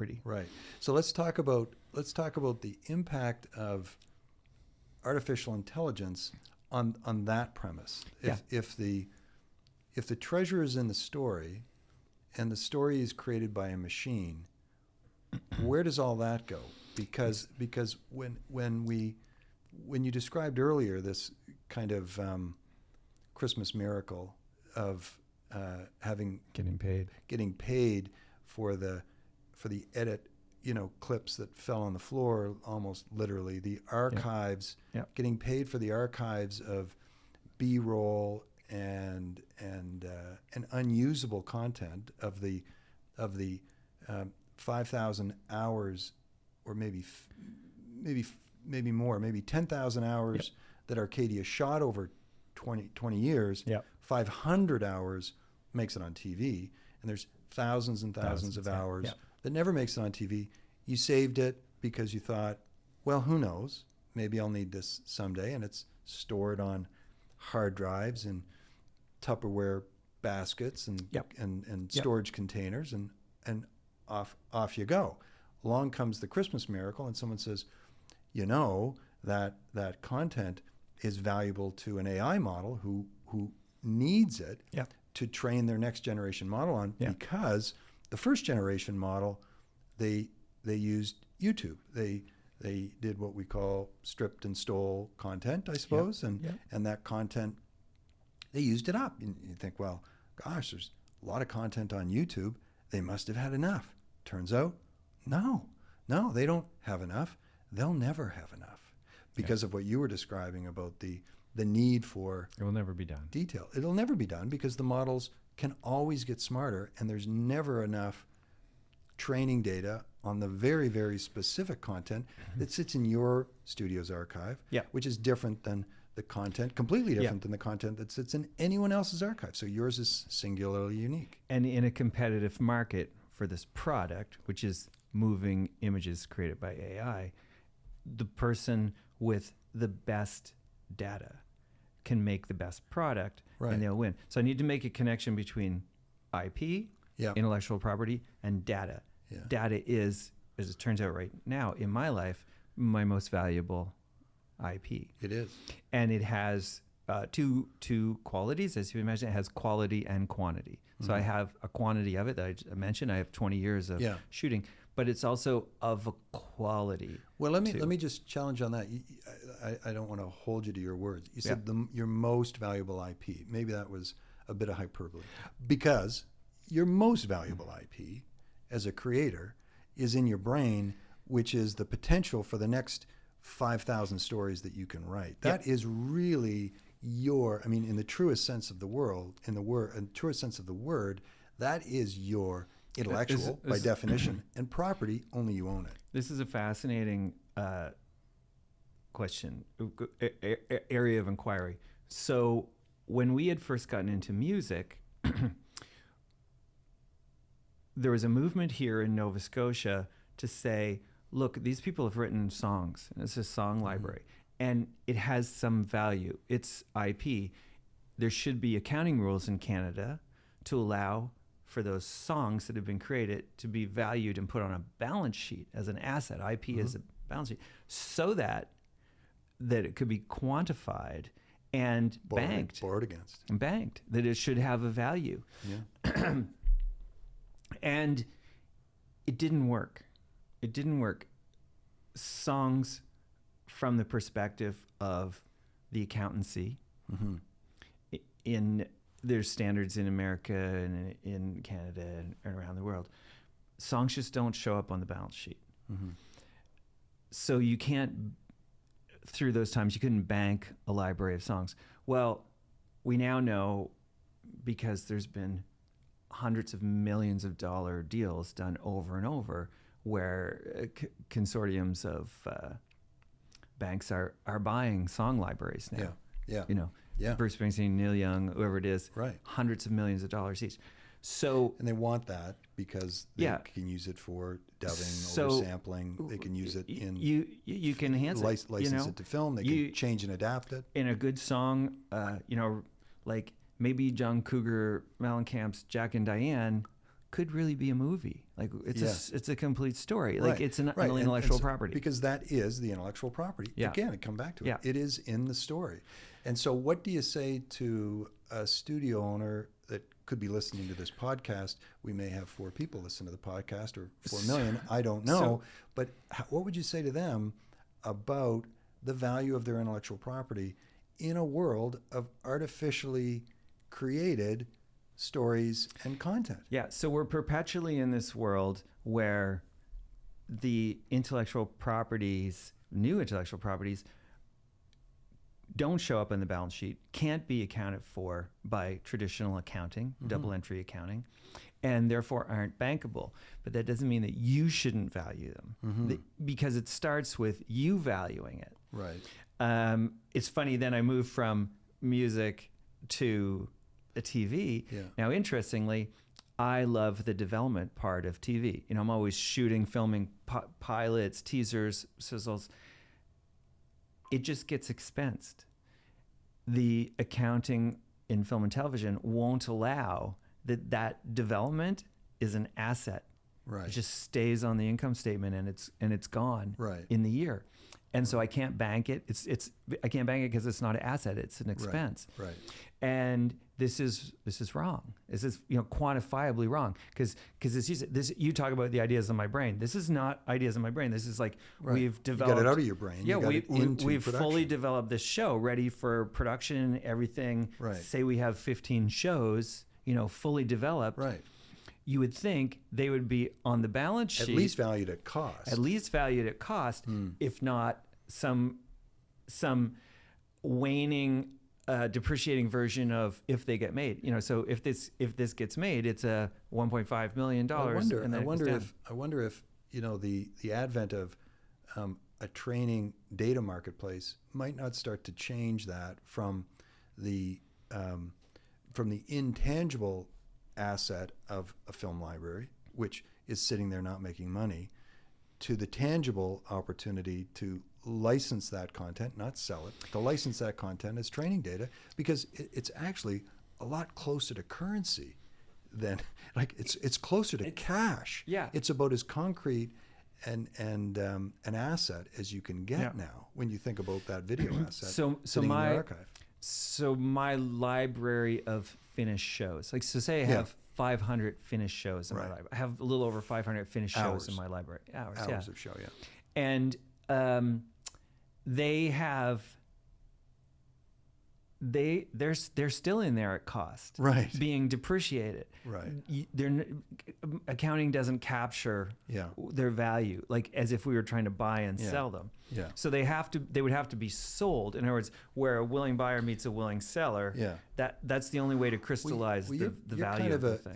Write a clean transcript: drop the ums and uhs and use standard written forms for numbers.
property. Right. So let's talk about the impact of artificial intelligence on that premise. If the treasure is in the story, and the story is created by a machine, where does all that go? Because when you described earlier this kind of Christmas miracle of getting paid for the edit, clips that fell on the floor, almost literally, the archives, getting paid for the archives of B-roll and unusable content of the 5,000 hours, or maybe more, maybe 10,000 hours that Arcadia shot over 20 years. 500 hours makes it on TV, and there's thousands and thousands of hours that never makes it on TV. You saved it because you thought, well, who knows? Maybe I'll need this someday, and it's stored on hard drives and Tupperware baskets and storage containers, and off you go. Along comes the Christmas miracle, and someone says, that content is valuable to an AI model who needs it to train their next generation model on, because the first generation model, they used YouTube. They did what we call stripped and stole content, I suppose, and that content, they used it up. And you think, well, gosh, there's a lot of content on YouTube. They must have had enough. Turns out, no, they don't have enough. They'll never have enough because of what you were describing about the need for it will never be done. Detail. It'll never be done because the models can always get smarter, and there's never enough training data on the very, very specific content that sits in your studio's archive, which is different than the content, completely different than the content that sits in anyone else's archive. So yours is singularly unique. And in a competitive market for this product, which is moving images created by AI, the person with the best data can make the best product, and they'll win. So I need to make a connection between IP, intellectual property, and data. Data is, as it turns out right now in my life, my most valuable IP. It is. And it has two qualities. As you imagine, it has quality and quantity. So I have a quantity of it that I mentioned. I have 20 years of shooting, but it's also of a quality. Well, let me just challenge on that. I don't want to hold you to your words. You said your most valuable IP. Maybe that was a bit of hyperbole, because your most valuable IP as a creator is in your brain, which is the potential for the next 5,000 stories that you can write. That is really in the truest sense of the truest sense of the word, that is your intellectual by definition, and property, only you own it. This is a fascinating question, area of inquiry. So when we had first gotten into music, there was a movement here in Nova Scotia to say, look, these people have written songs, and it's a song library, and it has some value. It's IP. There should be accounting rules in Canada to allow for those songs that have been created to be valued and put on a balance sheet as an asset. IP is a balance sheet, so that it could be quantified and borrowed against. And banked, that it should have a value. And it didn't work. It didn't work. Songs from the perspective of the accountancy, there's standards in America and in Canada and around the world. Songs just don't show up on the balance sheet. So you can't, through those times, you couldn't bank a library of songs. Well, we now know, because there's been hundreds of millions of dollar deals done over and over, where consortiums of banks are buying song libraries now. Bruce Springsteen, Neil Young, whoever it is, hundreds of millions of dollars each. So, and they want that because they can use it for dubbing, oversampling. They can use it in you can enhance license it to film. They can change and adapt it. In a good song, like maybe John Cougar Mellencamp's Jack and Diane could really be a movie. Like it's a complete story. Right. Like it's an Right. intellectual so, property. Because that is the intellectual property. Yeah. Again, I come back to it. Yeah. It is in the story. And so what do you say to a studio owner that could be listening to this podcast? We may have 4 people listen to the podcast, or 4 million. I don't know. But what would you say to them about the value of their intellectual property in a world of artificially created stories and content? Yeah, so we're perpetually in this world where the intellectual properties, new intellectual properties, don't show up in the balance sheet, can't be accounted for by traditional accounting, double entry accounting, and therefore aren't bankable. But that doesn't mean that you shouldn't value them, because it starts with you valuing it. Right. It's funny, then I moved from music to a TV. Yeah. Now, interestingly, I love the development part of TV. You know, I'm always shooting, filming pilots, teasers, sizzles. It just gets expensed. The accounting in film and television won't allow that development is an asset. Right. It just stays on the income statement and it's gone Right. in the year. And so I can't bank it. I can't bank it because it's not an asset. It's an expense. Right. And this is wrong. This is quantifiably wrong because this you talk about the ideas in my brain. This is not ideas in my brain. This is like we've developed. You got it out of your brain. Yeah, we've production. fully developed this show, ready for production. Everything. Right. Say we have 15 shows, fully developed. Right. You would think they would be on the balance sheet. At least valued at cost. At least valued at cost, if not some waning, depreciating version of if they get made. So if this gets made, it's a $1.5 million. I wonder if the advent of a training data marketplace might not start to change that from the intangible asset of a film library, which is sitting there not making money, to the tangible opportunity to license that content, not sell it, to license that content as training data, because it's actually a lot closer to currency than it's closer to cash. Yeah. It's about as concrete and an asset as you can get now when you think about that video asset sitting in the archive. So my library of finished shows, say I have 500 finished shows in my library. I have a little over 500 finished shows in my library. Hours of show, yeah. And they're still in there at cost, right? Being depreciated, right? Accounting doesn't capture their value, like as if we were trying to buy and sell them. Yeah. So they would have to be sold. In other words, where a willing buyer meets a willing seller. Yeah. That's the only way to crystallize the value of the thing.